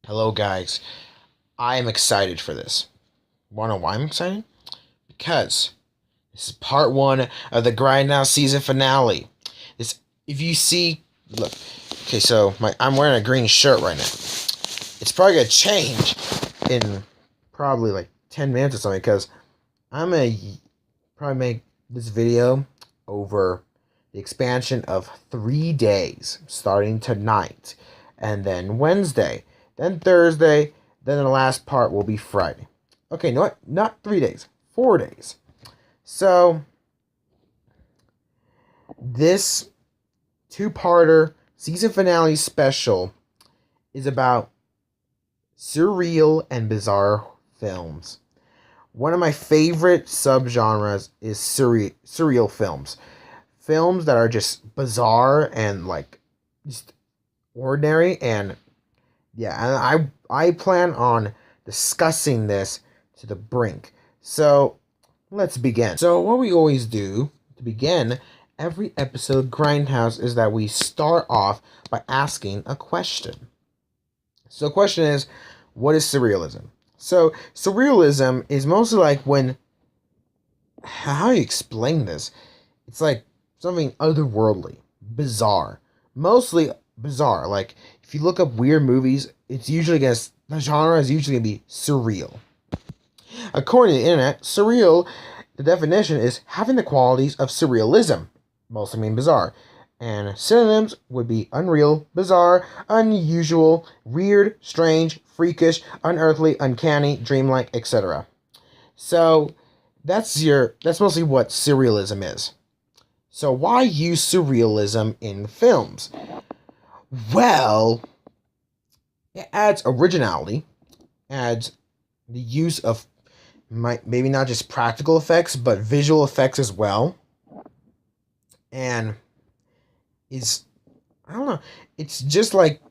Hello, guys. I am excited for this. Wanna know why I'm excited? Because this is part one of the Grindhouse season finale. This, if you see, look. Okay, so I'm wearing a green shirt right now. It's probably gonna change in probably like 10 minutes or something because I'm gonna probably make this video over the expansion of 3 days, starting tonight, and then Wednesday, then Thursday, then the last part will be Friday. Okay, no, not 3 days, 4 days. So this two-parter season finale special is about surreal and bizarre films. One of my favorite subgenres is surreal films. Films that are just bizarre and like just ordinary, and yeah, and I plan on discussing this to the brink. So let's begin. So what we always do to begin every episode of Grindhouse is that we start off by asking a question. So the question is, what is surrealism? So surrealism is mostly like when, how do you explain this? It's like something otherworldly, bizarre, mostly bizarre. Like if you look up weird movies, it's usually the genre is usually gonna be surreal. According to the internet, surreal, the definition is having the qualities of surrealism, mostly mean bizarre. And synonyms would be unreal, bizarre, unusual, weird, strange, freakish, unearthly, uncanny, dreamlike, etc. So that's mostly what surrealism is. So why use surrealism in films? Well, it adds originality, adds the use of maybe not just practical effects, but visual effects as well. And I don't know, it's just like,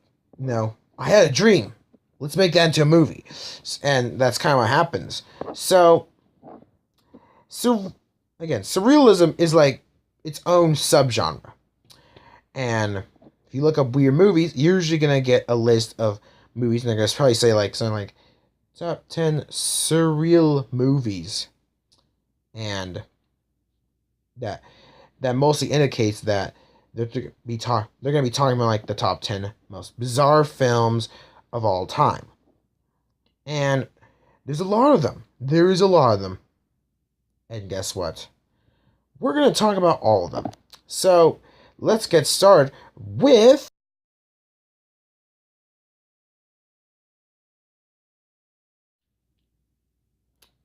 I had a dream. Let's make that into a movie. And that's kind of what happens. So again, surrealism is like its own subgenre. And if you look up weird movies, you're usually going to get a list of movies, and they're going to probably say like something like top 10 surreal movies. And that mostly indicates that they're going to be talking about like the top 10 most bizarre films of all time. And there's a lot of them. There is a lot of them. And guess what? We're going to talk about all of them. So let's get started with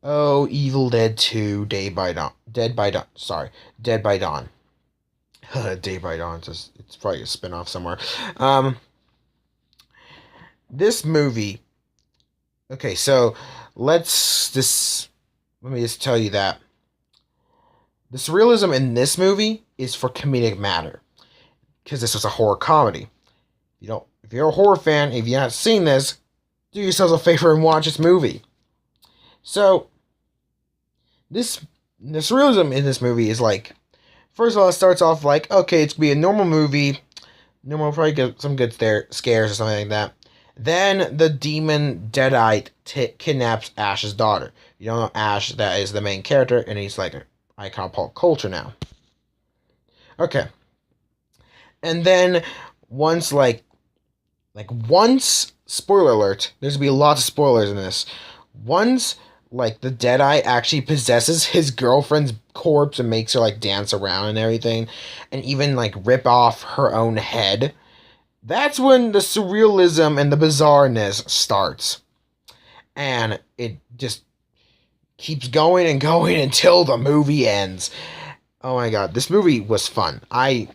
Evil Dead 2 Dead by Dawn. Dead by Dawn. Day by Dawn. It's probably a spin-off somewhere. This movie. Okay, so let me just tell you that the surrealism in this movie is for comedic matter, because this was a horror comedy. If you're a horror fan, if you haven't seen this, do yourselves a favor and watch this movie. So the surrealism in this movie is like, first of all, it starts off like, okay, it's gonna be a normal movie. Normal, probably get some good scares or something like that. Then the demon Deadite kidnaps Ash's daughter. You don't know Ash, that is the main character, and he's like an icon of pop culture now. Okay. And then once spoiler alert, there's gonna be lots of spoilers in this. Once like the Deadite actually possesses his girlfriend's corpse and makes her like dance around and everything, and even like rip off her own head, that's when the surrealism and the bizarreness starts. And it just keeps going and going until the movie ends. Oh my god, this movie was fun. I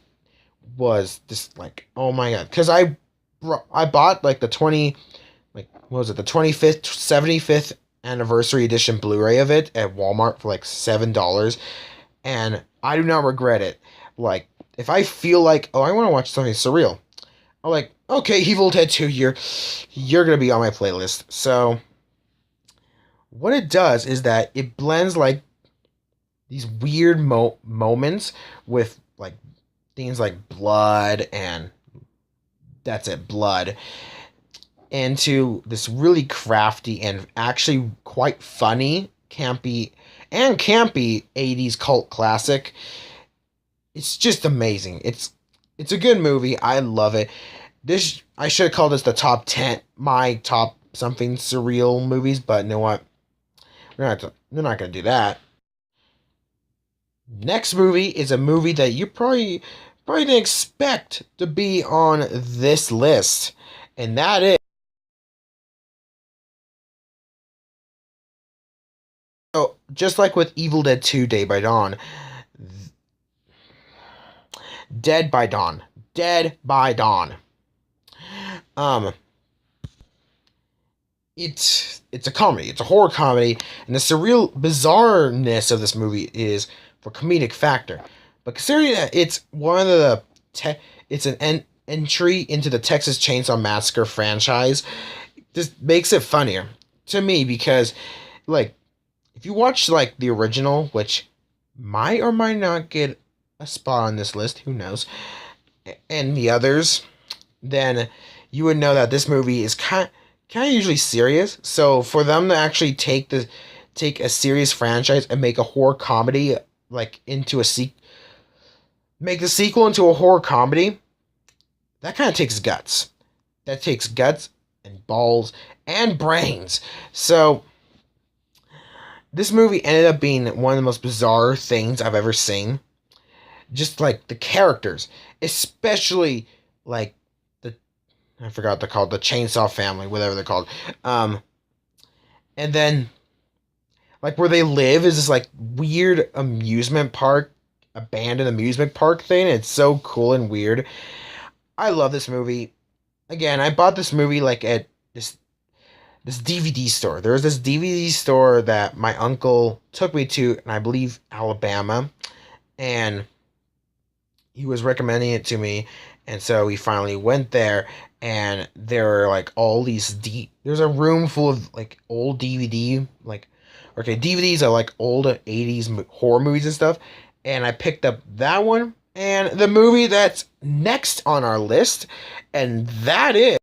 was just like, oh my god, because I bought like the 25th 75th anniversary edition Blu-ray of it at Walmart for like $7, and I do not regret it. Like, if I feel like, oh, I want to watch something surreal, I'm like, okay, Evil Dead 2, you're gonna be on my playlist. So what it does is that it blends like these weird moments with like things like blood, and that's it, blood. into this really crafty and actually quite funny, campy 80s cult classic. It's just amazing. It's a good movie. I love it. This I should have called this the top 10, my top something surreal movies, but you know what? We're not gonna do that. Next movie is a movie that you probably didn't expect to be on this list, and that is, so just like with Evil Dead 2: Day by Dawn, Dead by Dawn, Dead by Dawn. Um, it's a comedy. It's a horror comedy, and the surreal bizarreness of this movie is for comedic factor. But considering that it's one of the it's an entry into the Texas Chainsaw Massacre franchise, this makes it funnier to me because, like, if you watch like the original, which might or might not get a spot on this list, who knows, and the others, then you would know that this movie is kind of usually serious. So for them to actually take a serious franchise and make a horror comedy like into a make the sequel into a horror comedy, that kind of takes guts. That takes guts and balls and brains. So this movie ended up being one of the most bizarre things I've ever seen. Just like the characters, especially like the I forgot what they're called, the Chainsaw Family, whatever they're called. Um, and then like where they live is this like weird amusement park, abandoned amusement park thing. It's so cool and weird. I love this movie. Again, I bought this movie like at this DVD store. There was this DVD store that my uncle took me to, and I believe Alabama, and he was recommending it to me, and so we finally went there, and there were like all these there's a room full of like old DVD, like, okay, DVDs are like old 80s horror movies and stuff, and I picked up that one and the movie that's next on our list, and that is,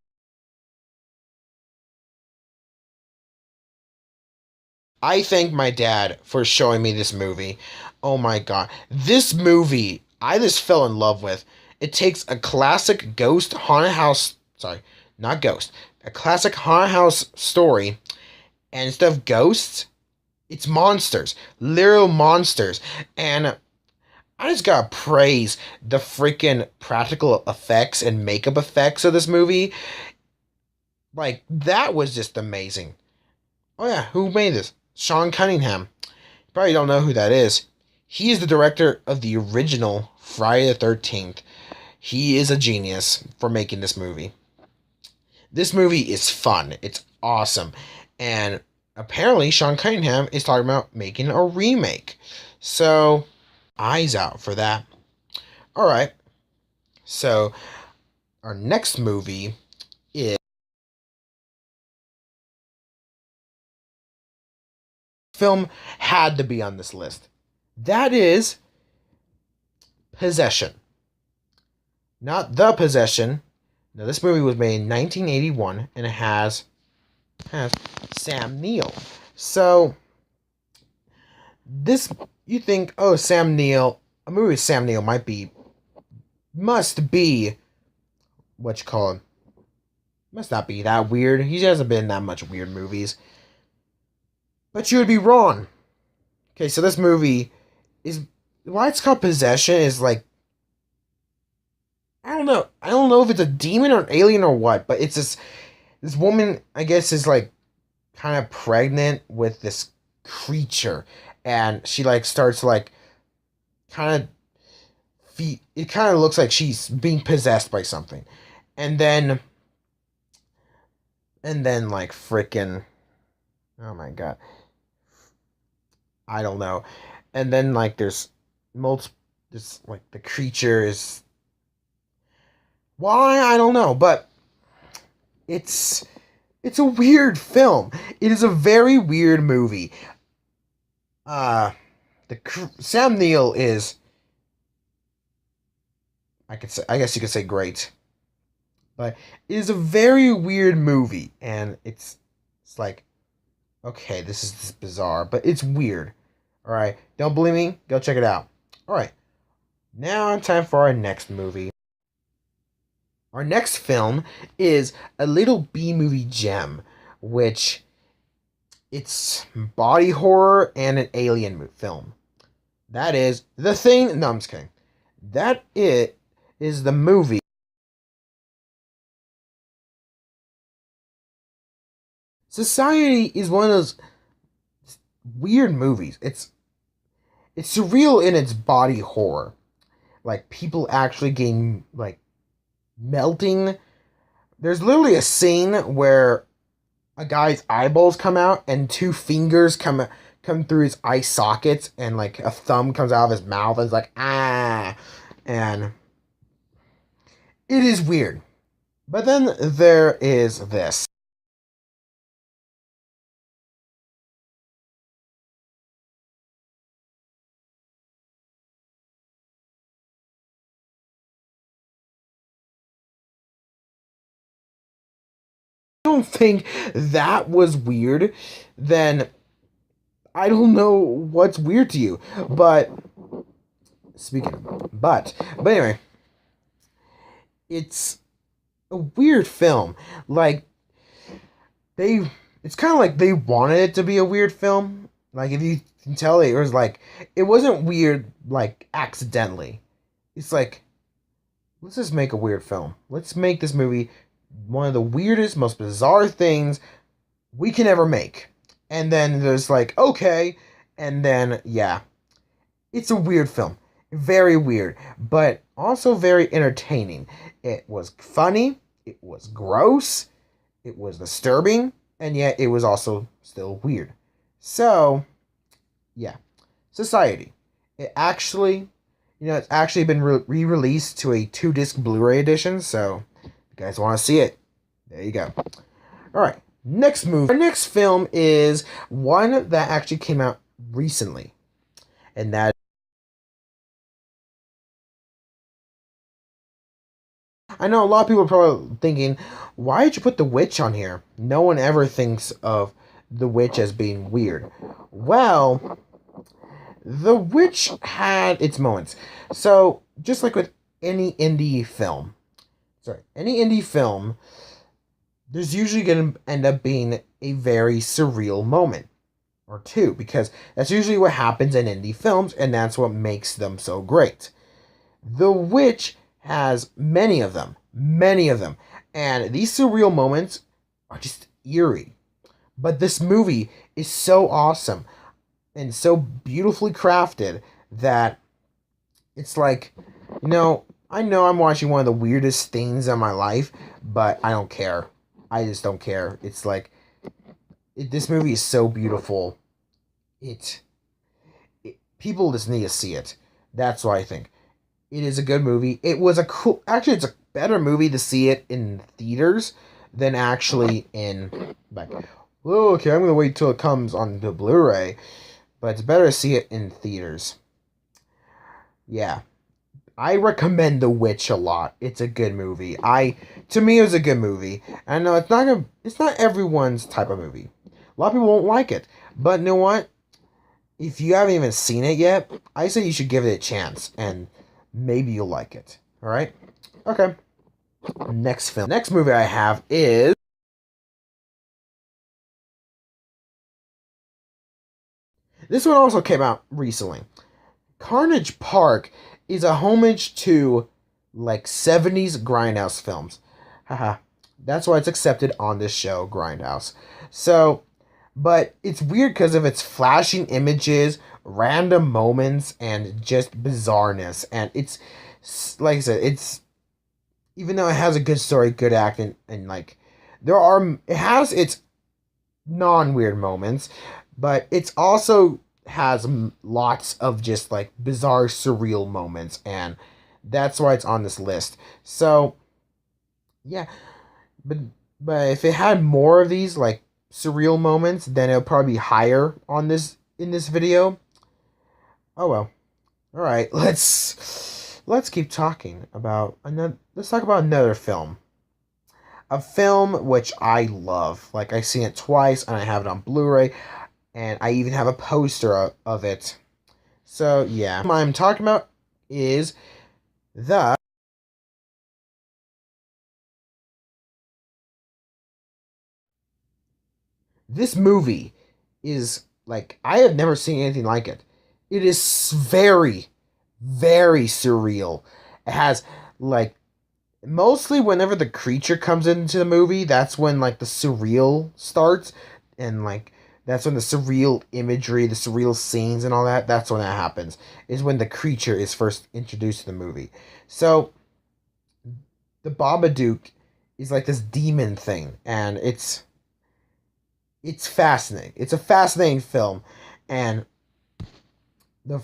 I thank my dad for showing me this movie. Oh my god. This movie, I just fell in love with. It takes a classic ghost haunted house, sorry, not ghost, a classic haunted house story, and instead of ghosts, it's monsters. Literal monsters. And I just gotta praise the freaking practical effects and makeup effects of this movie. Like, that was just amazing. Oh yeah, who made this? Sean Cunningham. You probably don't know who that is. He is the director of the original Friday the 13th. He is a genius for making this movie. This movie is fun. It's awesome. And apparently Sean Cunningham is talking about making a remake. So, eyes out for that. Alright. So, our next movie is, film had to be on this list. That is Possession. Not The Possession. Now, this movie was made in 1981, and it has Sam Neill. So, this, you think, oh, Sam Neill, a movie with Sam Neill must be, what you call it, must not be that weird. He hasn't been in that much weird movies. But you would be wrong. Okay, so this movie is, why it's called Possession is like, I don't know. I don't know if it's a demon or an alien or what, but it's this woman, I guess, is like kind of pregnant with this creature, and she like starts like kind of it kind of looks like she's being possessed by something, and then like freaking, oh my god, I don't know, and then like there's multiple, this like the creature is, why, I don't know, but it's it's a weird film. It is a very weird movie. Uh the Sam Neill is, I guess you could say, great. But it is a very weird movie, and it's like, okay, this is bizarre, but it's weird. All right, don't believe me? Go check it out. All right, now time for our next movie. Our next film is a little B movie gem, which it's body horror and an alien film. That is The Thing. No, I'm just kidding. That it is the movie. Society is one of those weird movies. It's surreal in its body horror. Like people actually getting like melting. There's literally a scene where a guy's eyeballs come out and two fingers come through his eye sockets and like a thumb comes out of his mouth and it's like ah, and it is weird. But then there is this. I don't think that was weird, then I don't know what's weird to you. But speaking of, but anyway, it's a weird film. Like they it's kind of like they wanted it to be a weird film. Like if you can tell it was like it wasn't weird like accidentally. It's like let's just make a weird film. Let's make this movie one of the weirdest, most bizarre things we can ever make. And then there's like, okay, and then yeah. It's a weird film. Very weird, but also very entertaining. It was funny, it was gross, it was disturbing, and yet it was also still weird. So, yeah. Society. It actually, it's actually been re-released to a 2-disc Blu-ray edition, so if you guys want to see it, there you go. Alright, next movie. Our next film is one that actually came out recently, and that I know a lot of people are probably thinking, why did you put The Witch on here? No one ever thinks of The Witch as being weird. Well, The Witch had its moments. So, just like with any indie film, there's usually going to end up being a very surreal moment or two, because that's usually what happens in indie films, and that's what makes them so great. The Witch has many of them, and these surreal moments are just eerie. But this movie is so awesome and so beautifully crafted that it's like, I know I'm watching one of the weirdest things in my life, but I don't care. I just don't care. It's like, this movie is so beautiful. People just need to see it. That's what I think. It is a good movie. It was a cool. Actually, it's a better movie to see it in theaters than actually in like. Oh, okay, I'm gonna wait till it comes on the Blu-ray, but it's better to see it in theaters. Yeah, I recommend The Witch a lot. It's a good movie. To me, it was a good movie. I know it's not everyone's type of movie. A lot of people won't like it, but you know what? If you haven't even seen it yet, I say you should give it a chance, and maybe you'll like it. All right? Okay. Next film. Next movie I have is this one also came out recently. Carnage Park is a homage to like 70s Grindhouse films. Haha. That's why it's accepted on this show, Grindhouse. So, but it's weird because of its flashing images, random moments, and just bizarreness. And it's like I said, it's even though it has a good story, good acting, and like it has its non-weird moments, but it's also has lots of just like bizarre, surreal moments, and that's why it's on this list. So yeah, but if it had more of these like surreal moments, then it'll probably be higher on this in this video. Oh well. All right, let's keep talking about another. Let's talk about another film. a film which I love. Like, I've seen it twice, and I have it on Blu-ray, and I even have a poster of it. So, yeah. What I'm talking about is the... This movie is, like, I have never seen anything like it. It is very, very surreal. It has, like, mostly whenever the creature comes into the movie, that's when, like, the surreal starts. And, like, that's when the surreal imagery, the surreal scenes and all that, that's when that happens. Is when the creature is first introduced to the movie. So, the Babadook is like this demon thing. And it's fascinating. It's a fascinating film. And the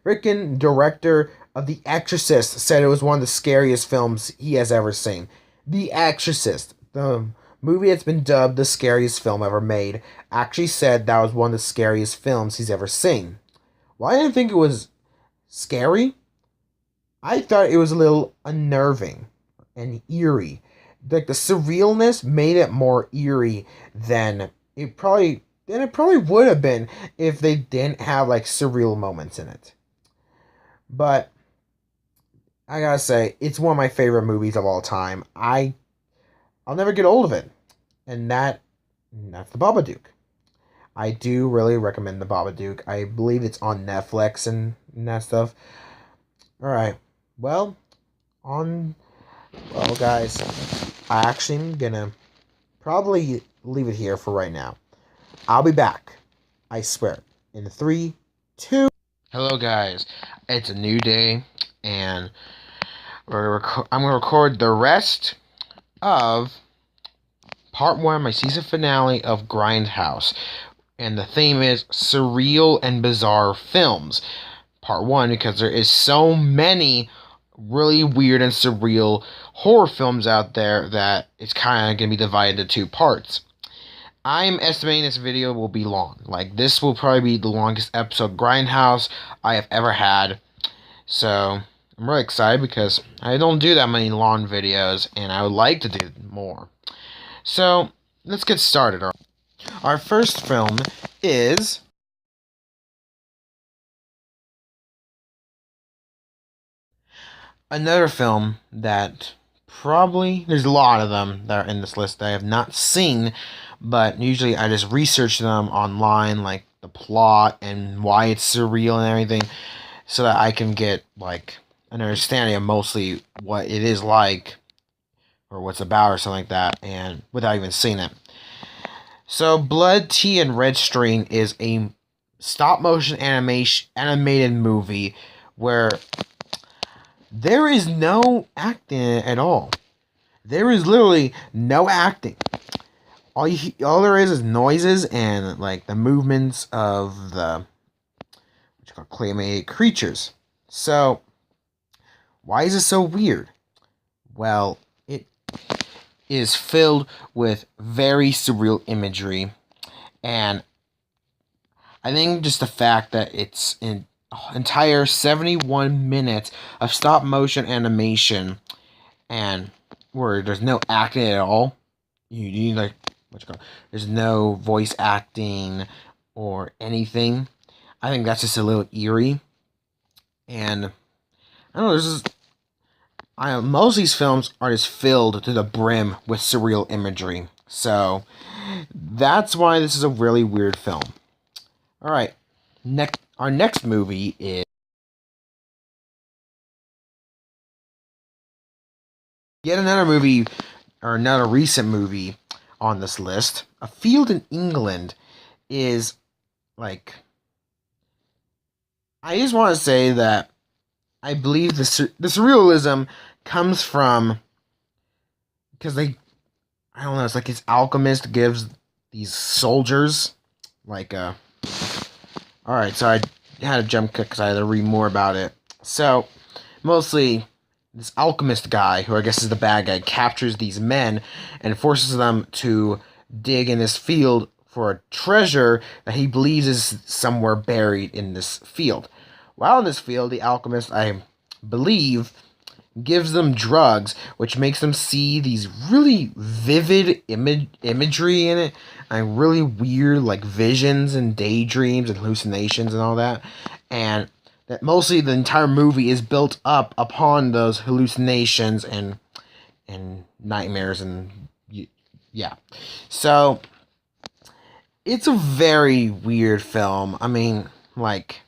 freaking director of The Exorcist said it was one of the scariest films he has ever seen. The Exorcist, the movie that's been dubbed the scariest film ever made, actually said that was one of the scariest films he's ever seen. Well, I didn't think it was scary. I thought it was a little unnerving and eerie. Like, the surrealness made it more eerie than it probably would have been if they didn't have, like, surreal moments in it. But I gotta say, it's one of my favorite movies of all time. I'll never get old of it. And that's the Babadook. I do really recommend the Babadook. I believe it's on Netflix and that stuff. Alright. Well, guys, I actually am gonna probably leave it here for right now. I'll be back. I swear. In 3, 2. Hello, guys. It's a new day, and I'm gonna record the rest of part 1 of my season finale of Grindhouse, and the theme is surreal and bizarre films. Part 1, because there is so many really weird and surreal horror films out there that it's kind of going to be divided into 2 parts. I'm estimating this video will be long. Like, this will probably be the longest episode Grindhouse I have ever had. So, I'm really excited because I don't do that many long videos, and I would like to do more. So, let's get started. Our first film is another film that probably, there's a lot of them that are in this list that I have not seen, but usually I just research them online, like the plot and why it's surreal and everything, so that I can get, like, an understanding of mostly what it is like, or what's about, or something like that, and without even seeing it. So, Blood, Tea, and Red String is a stop-motion animated movie where there is no acting at all. There is literally no acting. All there is noises and, like, the movements of the claymate creatures. So, why is it so weird? Well, it is filled with very surreal imagery, and I think just the fact that it's an entire 71 minutes of stop motion animation, and where there's no acting at all. You need, like, there's no voice acting or anything. I think that's just a little eerie. And I don't know, most of these films are just filled to the brim with surreal imagery. So that's why this is a really weird film. Alright. Our next movie is yet another movie, or another recent movie on this list. A Field in England is, like, I just want to say that I believe the surrealism comes from, because I don't know, it's like his alchemist gives these soldiers, like, alright, so I had a jump cut because I had to read more about it. So, mostly, this alchemist guy, who I guess is the bad guy, captures these men and forces them to dig in this field for a treasure that he believes is somewhere buried in this field. While in this field, the alchemist, I believe, gives them drugs, which makes them see these really vivid imagery in it, and really weird like visions and daydreams and hallucinations and all that, and that mostly the entire movie is built up upon those hallucinations and nightmares and yeah. So it's a very weird film. I mean, like,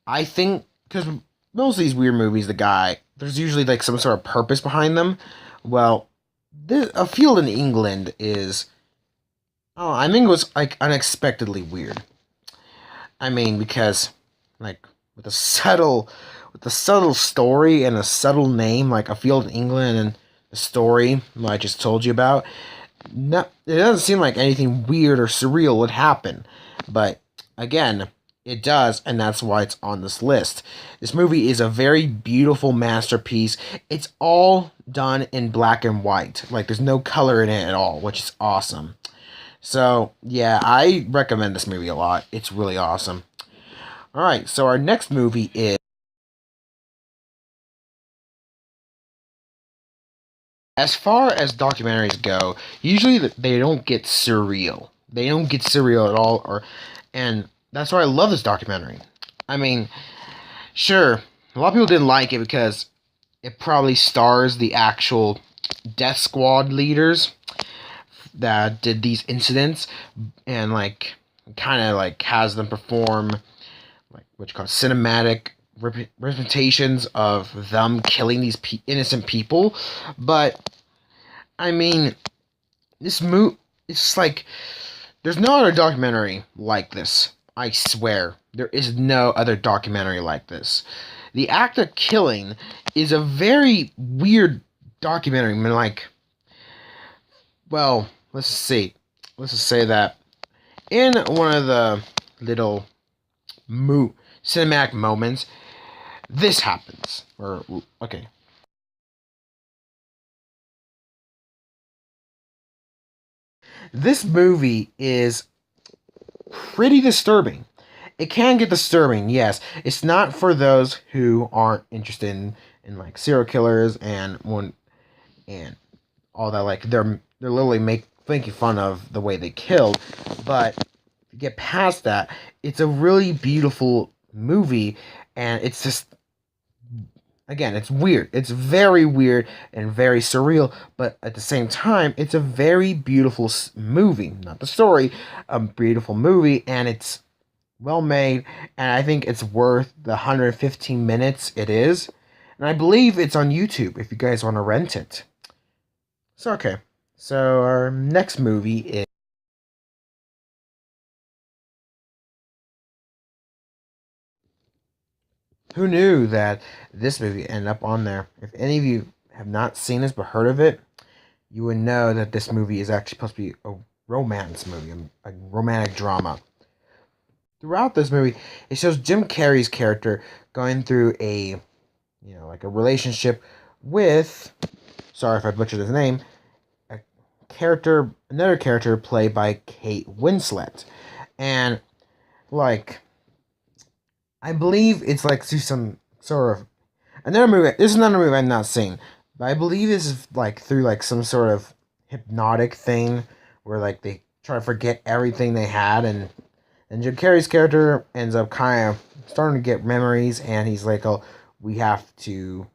I think because most of these weird movies, there's usually like some sort of purpose behind them. Well, A Field in England is, oh, I think it was like unexpectedly weird. I mean, because like with a subtle story and a subtle name like A Field in England and the story I just told you about, no, it doesn't seem like anything weird or surreal would happen. But again, it does, and that's why it's on this list. This movie is a very beautiful masterpiece. It's all done in black and white. Like, there's no color in it at all, which is awesome. So, yeah, I recommend this movie a lot. It's really awesome. Alright, so our next movie is... As far as documentaries go, usually they don't get surreal. They don't get surreal at all, and that's why I love this documentary. I mean, sure, a lot of people didn't like it because it probably stars the actual death squad leaders that did these incidents, and like kind of like has them perform like what you call cinematic representations of them killing these innocent people. But I mean, it's like there's no other documentary like this. I swear, there is no other documentary like this. The act of killing is a very weird documentary. I mean, like, well, let's see. Let's just say that in one of the little cinematic moments, this happens. Or, okay. This movie is pretty disturbing. It can get disturbing, yes. It's not for those who aren't interested in like serial killers and all that. Like they're literally making fun of the way they killed. But to get past that, it's a really beautiful movie, and it's just, again, it's weird. It's very weird and very surreal, but at the same time, it's a very beautiful movie. Not the story, a beautiful movie, and it's well made, and I think it's worth the 115 minutes it is. And I believe it's on YouTube if you guys want to rent it. So, okay. So, our next movie is... Who knew that this movie ended up on there? If any of you have not seen this but heard of it, you would know that this movie is actually supposed to be a romance movie, a romantic drama. Throughout this movie, it shows Jim Carrey's character going through like a relationship with, sorry if I butchered his name, another character played by Kate Winslet. And, like, I believe it's like through some sort of another movie. This is another movie I've not seen, but I believe this is like through like some sort of hypnotic thing where like they try to forget everything they had, and Jim Carrey's character ends up kind of starting to get memories, and he's like, "Oh, we have to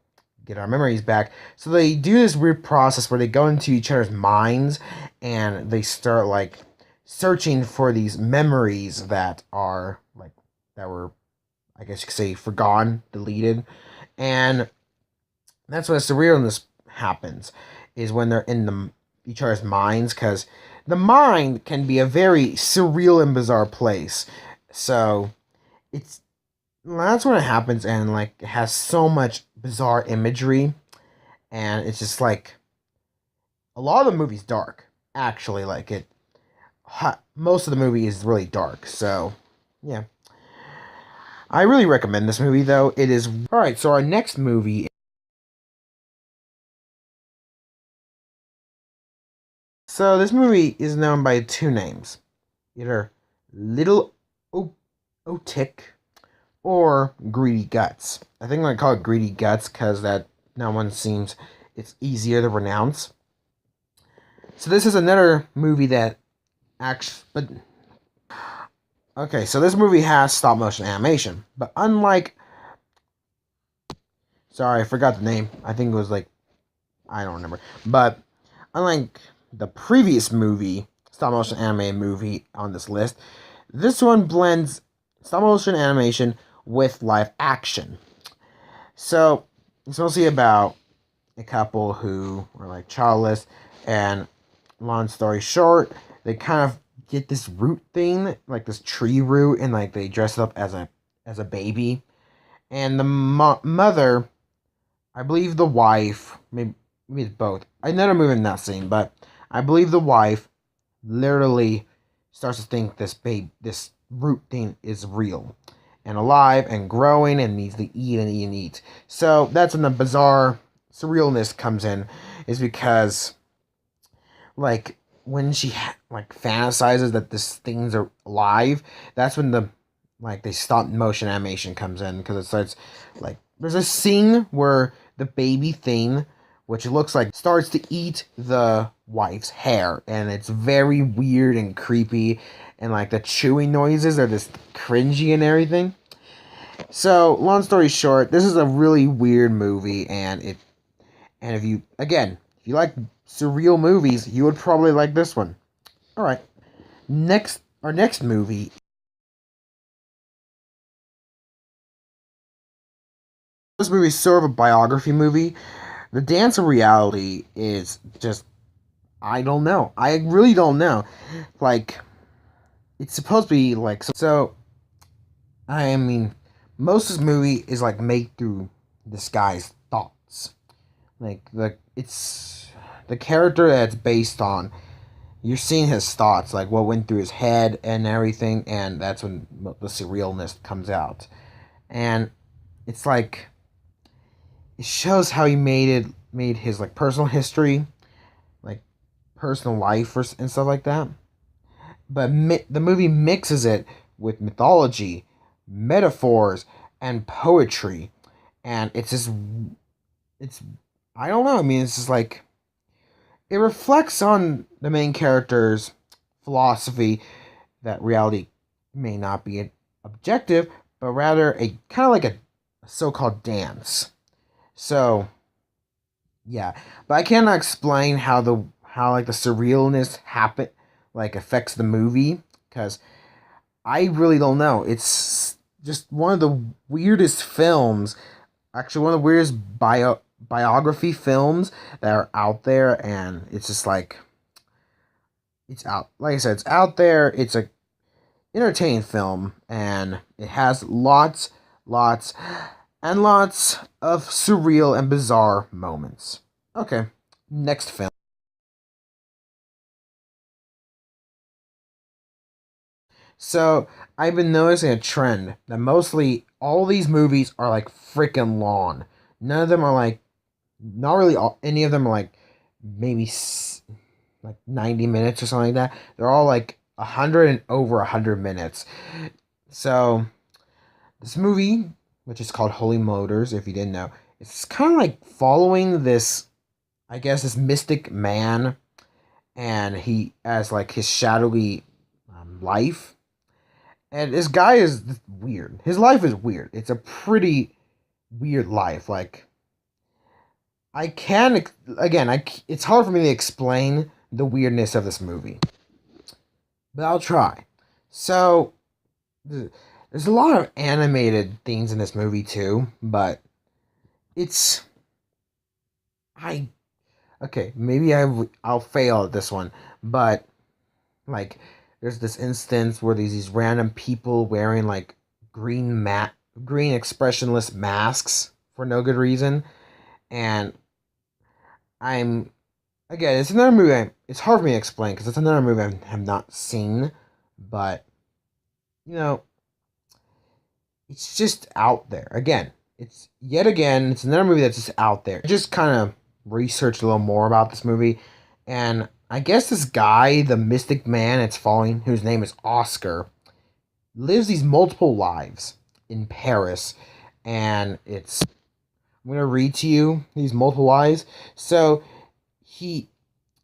get our memories back." So they do this weird process where they go into each other's minds, and they start like searching for these memories that are like that were, I guess you could say, forgotten, deleted. And that's when surrealness happens, is when they're in each other's minds, because the mind can be a very surreal and bizarre place. So it's that's when it happens, and like it has so much bizarre imagery, and it's just like a lot of the movie's dark. Actually, like most of the movie is really dark. So yeah. I really recommend this movie, though. It is... Alright, so our next movie... So this movie is known by two names. Either Little Otik or Greedy Guts. I think I call it Greedy Guts because that one seems it's easier to pronounce. So this is another movie that actually, but okay, so this movie has stop motion animation, but unlike, sorry, I forgot the name. I think it was like, I don't remember, but unlike the previous movie, stop motion animated movie on this list, this one blends stop motion animation with live action. So it's mostly about a couple who are like childless, and long story short, they kind of get this root thing, like this tree root, and like they dress it up as a baby. And the mother, I believe the wife, maybe it's both. I never moved in that scene, but I believe the wife literally starts to think this root thing is real and alive and growing and needs to eat and eat and eat. So that's when the bizarre surrealness comes in, is because like when she like fantasizes that this things are alive, that's when the like they stop motion animation comes in, because it starts like there's a scene where the baby thing, which it looks like, starts to eat the wife's hair, and it's very weird and creepy, and like the chewing noises are just cringy and everything. So long story short, this is a really weird movie, and if you, again, if you like surreal movies, you would probably like this one. All right, our next movie. This movie is sort of a biography movie. The Dance of Reality is just, I don't know. I really don't know. Like, it's supposed to be like, so I mean, most of this movie is like made through this guy's thoughts. Like it's the character that it's based on. You're seeing his thoughts, like what went through his head and everything, and that's when the surrealness comes out. And it's like it shows how he made his like personal history, like personal life and stuff like that. But the movie mixes it with mythology, metaphors, and poetry, and it's I don't know. I mean, it's just like it reflects on the main character's philosophy that reality may not be objective, but rather a kind of like a so-called dance. So yeah, but I cannot explain how like the surrealness happen like affects the movie, because I really don't know. It's just one of the weirdest films, actually one of the weirdest biography films that are out there, and it's just like it's out. Like I said, it's out there. It's a entertaining film, and it has lots, and lots of surreal and bizarre moments. Okay, next film. So I've been noticing a trend that mostly all these movies are like freaking long. None of them are like, not really any of them are like maybe like 90 minutes or something like that. They're all like 100 and over 100 minutes. So this movie, which is called Holy Motors, if you didn't know, it's kind of like following this, I guess, this mystic man, and he has like his shadowy life. And this guy is weird. His life is weird. It's a pretty weird life. Like, I can, again, it's hard for me to explain the weirdness of this movie, but I'll try. So, there's a lot of animated things in this movie too, but it's, I, okay, maybe I'll fail at this one, but like, there's this instance where there's these random people wearing like green expressionless masks for no good reason, and I'm again, it's another movie. It's hard for me to explain because it's another movie I have not seen, but you know, it's just out there. Again, it's another movie that's just out there. I just kind of researched a little more about this movie, and I guess this guy, the mystic man it's following, whose name is Oscar, lives these multiple lives. in Paris, and I'm gonna read to you these multiple lives. So he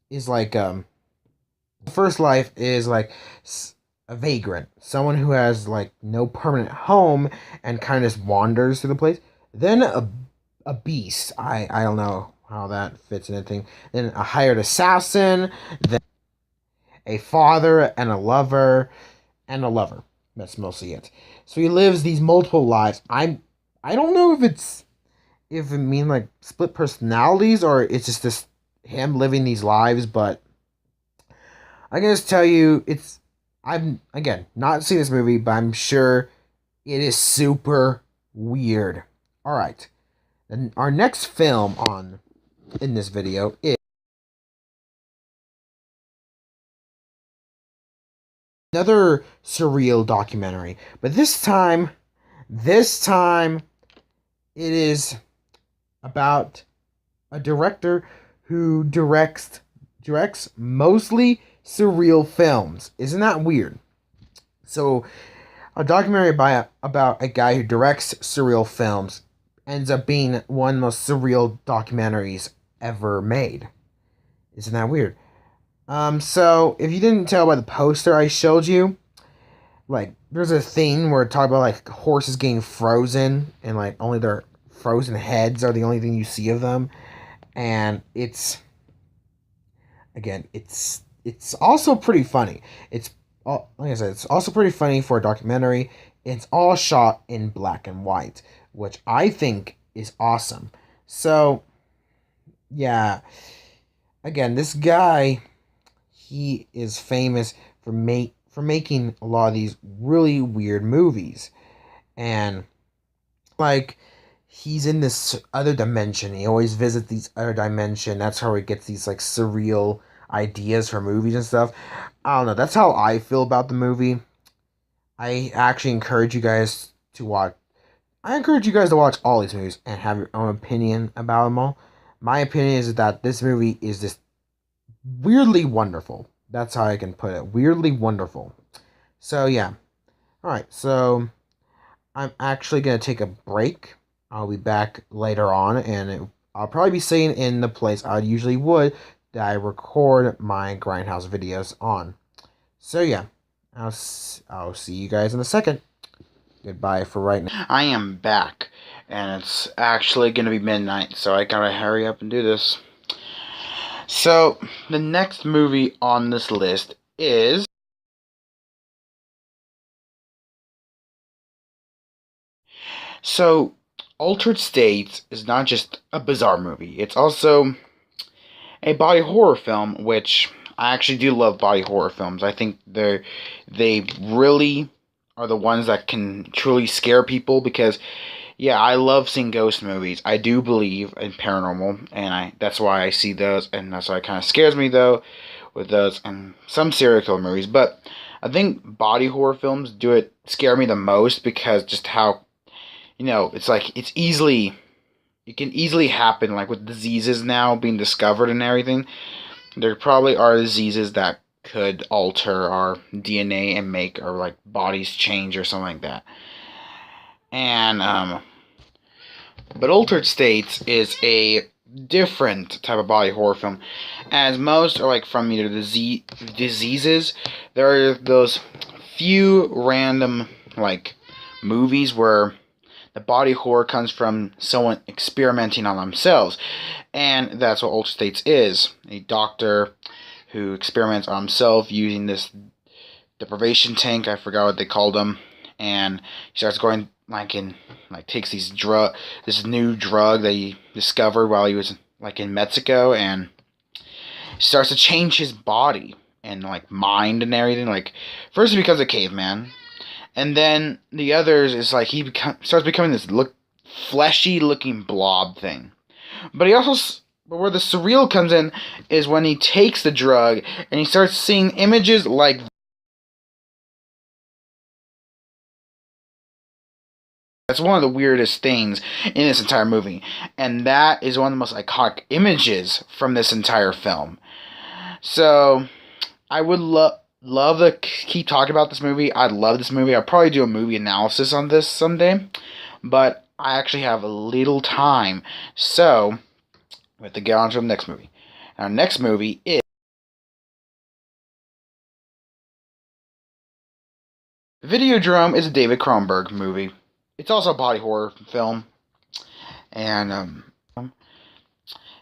is like first life is like a vagrant, someone who has like no permanent home and kind of just wanders through the place. Then a beast. I don't know how that fits in anything. Then a hired assassin. Then a father and a lover and a lover. That's mostly it. So he lives these multiple lives. I don't know if it mean like split personalities or it's just this him living these lives, but I can just tell you I'm again not seen this movie, but I'm sure it is super weird. Alright. And our next film on in this video is another surreal documentary. But this time it is about a director who directs mostly surreal films. Isn't that weird? So, a documentary about a guy who directs surreal films ends up being one of the most surreal documentaries ever made. Isn't that weird? So if you didn't tell by the poster I showed you, like there's a thing where it talks about like horses getting frozen and like only their frozen heads are the only thing you see of them, and it's also pretty funny. Like I said, it's also pretty funny for a documentary. It's all shot in black and white, which I think is awesome. So yeah, again, this guy, he is famous for making a lot of these really weird movies, and like he's in this other dimension. He always visits these other dimension. That's how he gets these like surreal ideas for movies and stuff. I don't know. That's how I feel about the movie. I actually encourage you guys to watch. I encourage you guys to watch all these movies and have your own opinion about them all. My opinion is that this movie is just weirdly wonderful. That's how I can put it. Weirdly wonderful. So yeah. Alright, so I'm actually going to take a break. I'll be back later on, and I'll probably be sitting in the place I usually would that I record my Grindhouse videos on. So yeah, I'll see you guys in a second. Goodbye for right now. I am back, and it's actually going to be midnight, so I gotta hurry up and do this. So, the next movie on this list is So, Altered States is not just a bizarre movie, it's also a body horror film, which I actually do love body horror films. I think they really are the ones that can truly scare people because yeah, I love seeing ghost movies. I do believe in paranormal, and that's why I see those, and that's why it kind of scares me though with those and some serial killer movies. But I think body horror films do it scare me the most because just how it's like it can easily happen, like with diseases now being discovered and everything. There probably are diseases that could alter our DNA and make our like bodies change or something like that. And but Altered States is a different type of body horror film, as most are like from either diseases. There are those few random like movies where the body horror comes from someone experimenting on themselves. And that's what Altered States is. A doctor who experiments on himself using this deprivation tank. I forgot what they called them. And he starts going takes this new drug that he discovered while he was like in Mexico, and starts to change his body and like mind and everything. Like first he becomes a caveman. And then the others is like he starts becoming this fleshy looking blob thing. But where the surreal comes in is when he takes the drug and he starts seeing images like that's one of the weirdest things in this entire movie. And that is one of the most iconic images from this entire film. So I would love love to keep talking about this movie. I love this movie. I'll probably do a movie analysis on this someday, but I actually have a little time, so we have to get on to the next movie. Our next movie is Videodrome. Is a David Cronenberg movie. It's also a body horror film, and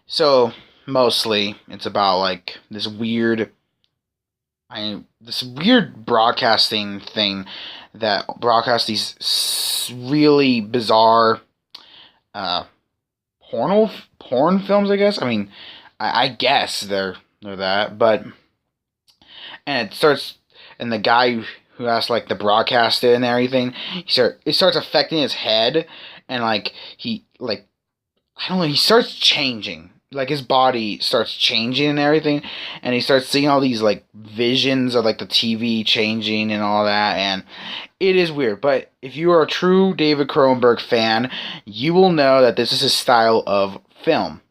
so mostly it's about like this weird broadcasting thing that broadcasts these really bizarre uh porn films, I guess. I mean, I guess they're that, but and it starts and the guy who has like the broadcast it and everything, it starts affecting his head, and like he like I don't know, he starts changing. Like his body starts changing and everything, and he starts seeing all these like visions of like the TV changing and all that, and it is weird. But if you are a true David Cronenberg fan, you will know that this is his style of film.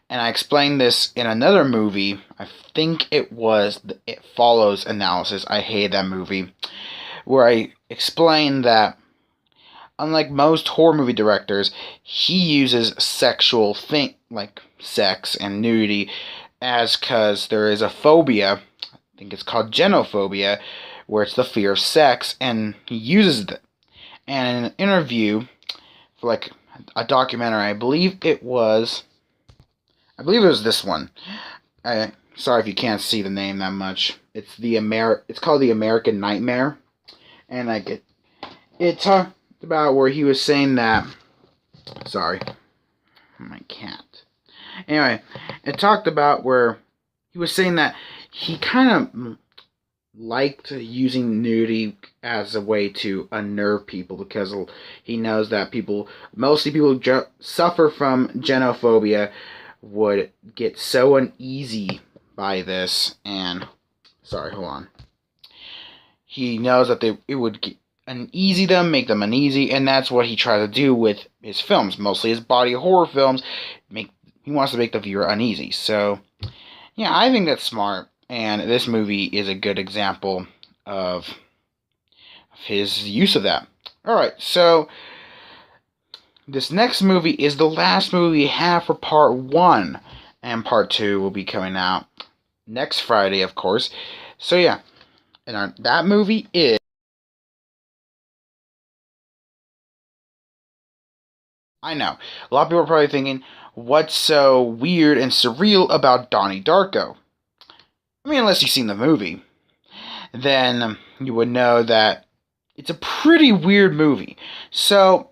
And I explained this in another movie. I think it was the It Follows analysis. I hate that movie, where I explained that unlike most horror movie directors, he uses sexual thing like sex and nudity as because there is a phobia. I think it's called genophobia, where it's the fear of sex, and he uses it. And in an interview for like a documentary, I believe it was this one. Sorry if you can't see the name that much. It's called The American Nightmare, and like it talked about where he was saying that. Sorry, my cat. Anyway, it talked about where he was saying that he kind of liked using nudity as a way to unnerve people because he knows that mostly people who suffer from genophobia would get so uneasy by this, and sorry, hold on. He knows that it would get uneasy them, make them uneasy, and that's what he tries to do with his films, mostly his body horror films. He wants to make the viewer uneasy. So, yeah, I think that's smart, and this movie is a good example of his use of that. Alright, so this next movie is the last movie we have for part 1, and part 2 will be coming out next Friday, of course. So, yeah, and that movie is... I know, a lot of people are probably thinking, what's so weird and surreal about Donnie Darko? I mean, unless you've seen the movie, then you would know that it's a pretty weird movie. So,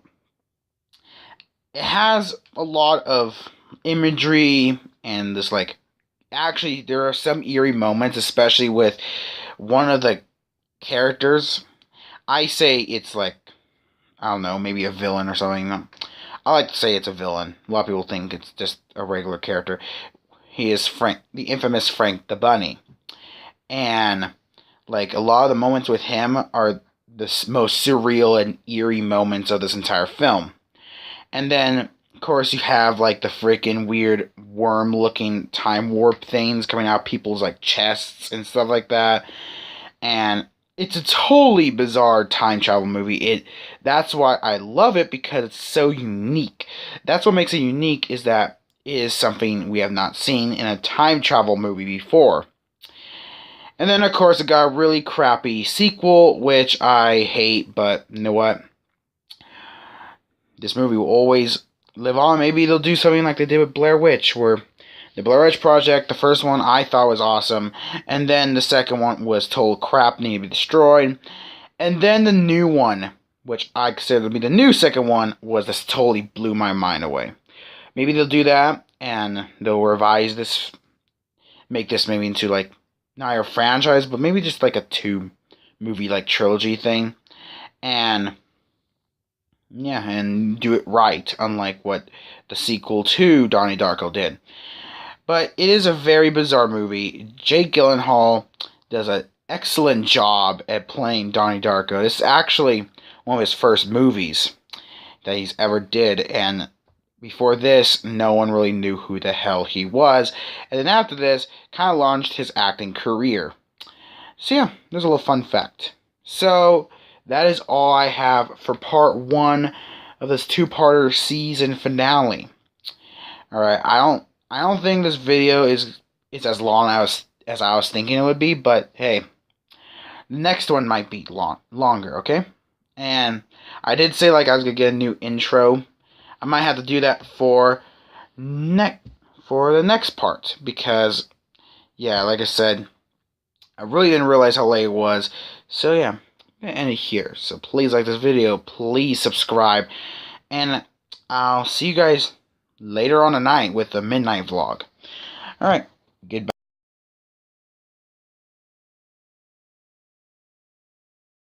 it has a lot of imagery and this, like, actually, there are some eerie moments, especially with one of the characters. I say it's like, I don't know, maybe a villain or something. I like to say it's a villain. A lot of people think it's just a regular character. He is Frank, the infamous Frank the Bunny. And, like, a lot of the moments with him are the most surreal and eerie moments of this entire film. And then, of course, you have, like, the freaking weird worm-looking time warp things coming out of people's, like, chests and stuff like that. And it's a totally bizarre time travel movie. That's why I love it, because it's so unique. That's what makes it unique, is that it is something we have not seen in a time travel movie before. And then, of course, it got a really crappy sequel, which I hate, but you know what? This movie will always live on. Maybe they'll do something like they did with Blair Witch, where the Blair Witch Project, the first one I thought was awesome, and then the second one was total crap, needed to be destroyed. And then the new one, which I consider to be the new second one, was this totally blew my mind away. Maybe they'll do that, and they'll revise this, make this maybe into like, not a franchise, but maybe just like a 2-movie like trilogy thing. And yeah, and do it right, unlike what the sequel to Donnie Darko did. But it is a very bizarre movie. Jake Gyllenhaal does an excellent job at playing Donnie Darko. This is actually one of his first movies that he's ever did, and before this, no one really knew who the hell he was. And then after this, kind of launched his acting career. So yeah, there's a little fun fact. So that is all I have for part 1 of this two-parter season finale. All right, I don't think this video is as long as I was thinking it would be, but hey, the next one might be longer, okay? And I did say like I was gonna get a new intro. I might have to do that for the next part because yeah, like I said, I really didn't realize how late it was. So yeah, I'm gonna end it here. So please like this video, please subscribe, and I'll see you guys later on tonight with the midnight vlog. Alright, goodbye.